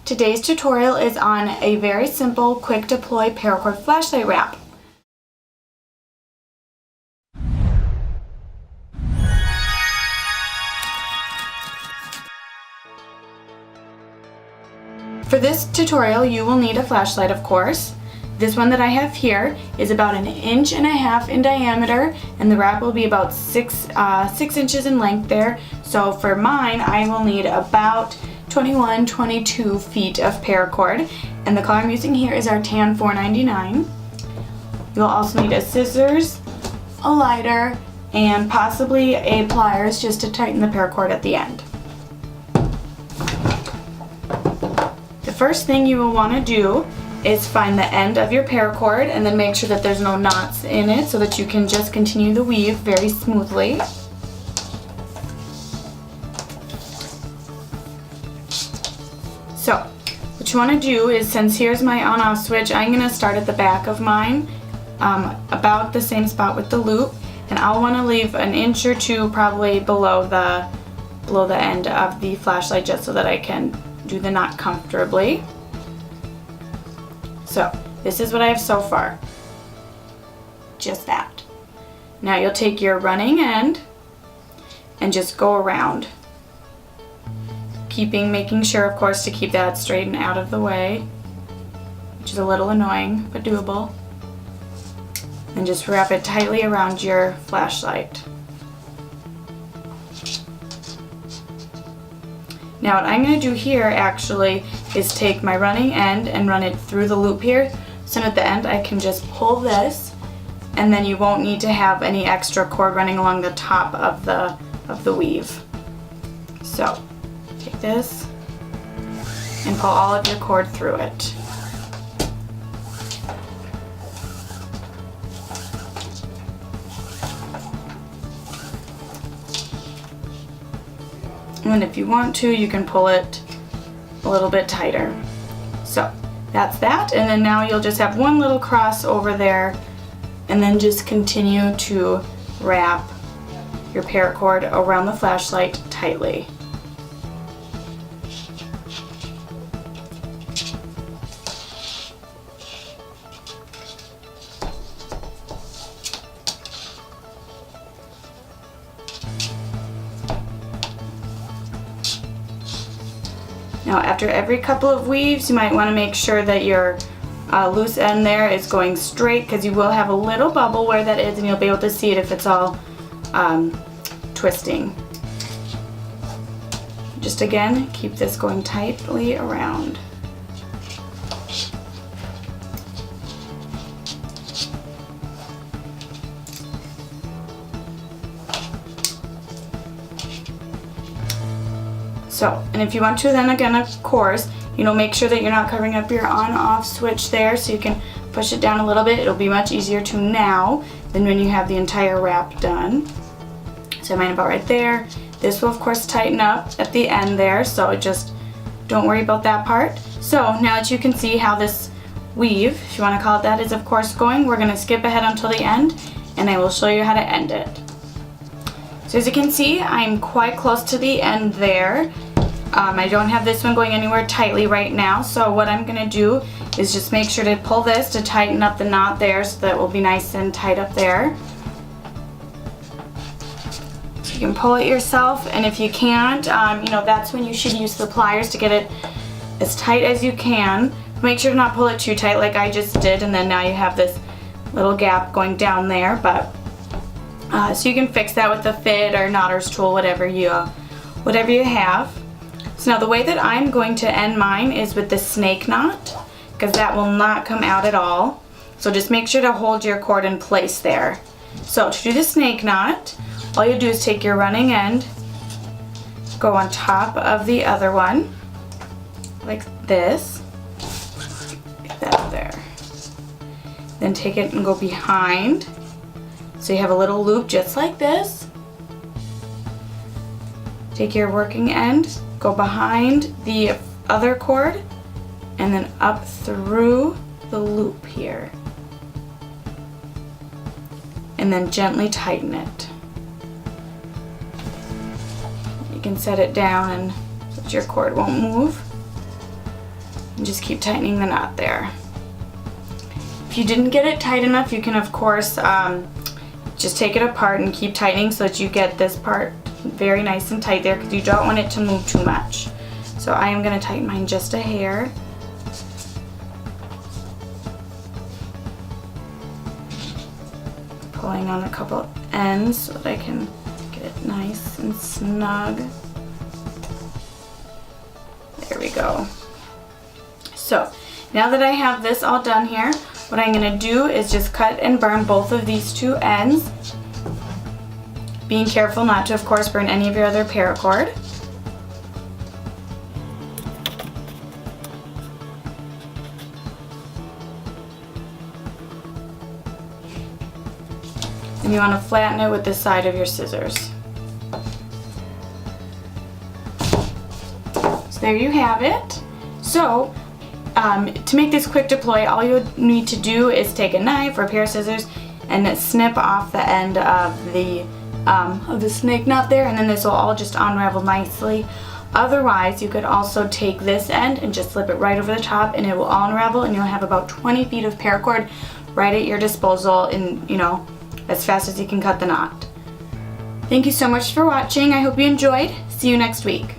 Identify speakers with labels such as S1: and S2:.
S1: Today's tutorial is on a very simple quick deploy paracord flashlight wrap. For this tutorial you will need a flashlight, of course. This one that I have here is about 1.5 inches in diameter, and the wrap will be about 6 inches in length there. So for mine I will need about 22 feet of paracord, and the color I'm using here is our tan 499. You'll also need a scissors, a lighter, and possibly a pliers just to tighten the paracord at the end. The first thing you will want to do is find the end of your paracord and then make sure that there's no knots in it so that you can just continue the weave very smoothly. So what you want to do is, since here's my on-off switch, I'm going to start at the back of mine, about the same spot with the loop, and I'll want to leave 1 inch or 2 probably below the end of the flashlight just so that I can do the knot comfortably. So this is what I have so far, just that. Now you'll take your running end and just go around, making sure, of course, to keep that straight and out of the way, which is a little annoying but doable. And just wrap it tightly around your flashlight. Now what I'm going to do here actually is take my running end and run it through the loop here, so at the end I can just pull this, and then you won't need to have any extra cord running along the top of the weave. So take this and pull all of your cord through it. And if you want to, you can pull it a little bit tighter. So that's that, and then now you'll just have one little cross over there, and then just continue to wrap your paracord around the flashlight tightly. Now after every couple of weaves you might want to make sure that your loose end there is going straight, because you will have a little bubble where that is, and you'll be able to see it if it's all twisting. Just again, keep this going tightly around. So, and if you want to, then again, of course, make sure that you're not covering up your on-off switch there, so you can push it down a little bit. It'll be much easier to now than when you have the entire wrap done. So mine about right there. This will of course tighten up at the end there, so just don't worry about that part. So now that you can see how this weave, if you want to call it that, is of course going, we're going to skip ahead until the end, and I will show you how to end it. So as you can see, I'm quite close to the end there. I don't have this one going anywhere tightly right now, so what I'm going to do is just make sure to pull this to tighten up the knot there so that it will be nice and tight up there. So you can pull it yourself, and if you can't, that's when you should use the pliers to get it as tight as you can. Make sure to not pull it too tight like I just did, and then now you have this little gap going down there, but so you can fix that with a fit or knotter's tool, whatever you have. So now the way that I'm going to end mine is with the snake knot, because that will not come out at all. So just make sure to hold your cord in place there. So to do the snake knot, all you do is take your running end, go on top of the other one, like this, get that there. Then take it and go behind. So you have a little loop just like this. Take your working end, go behind the other cord, and then up through the loop here. And then gently tighten it. You can set it down and so that your cord won't move. and just keep tightening the knot there. If you didn't get it tight enough, you can of course just take it apart and keep tightening so that you get this part very nice and tight there, because you don't want it to move too much. So I am going to tighten mine just a hair. Pulling on a couple ends so that I can get it nice and snug. There we go. So now that I have this all done here, what I'm going to do is just cut and burn both of these two ends, being careful not to of course burn any of your other paracord. And you want to flatten it with the side of your scissors. So there you have it. So to make this quick deploy, all you need to do is take a knife or a pair of scissors and snip off the end of the snake knot there, and then this will all just unravel nicely. Otherwise, you could also take this end and just slip it right over the top, and it will all unravel, and you'll have about 20 feet of paracord right at your disposal in, you know, as fast as you can cut the knot. Thank you so much for watching. I hope you enjoyed. See you next week.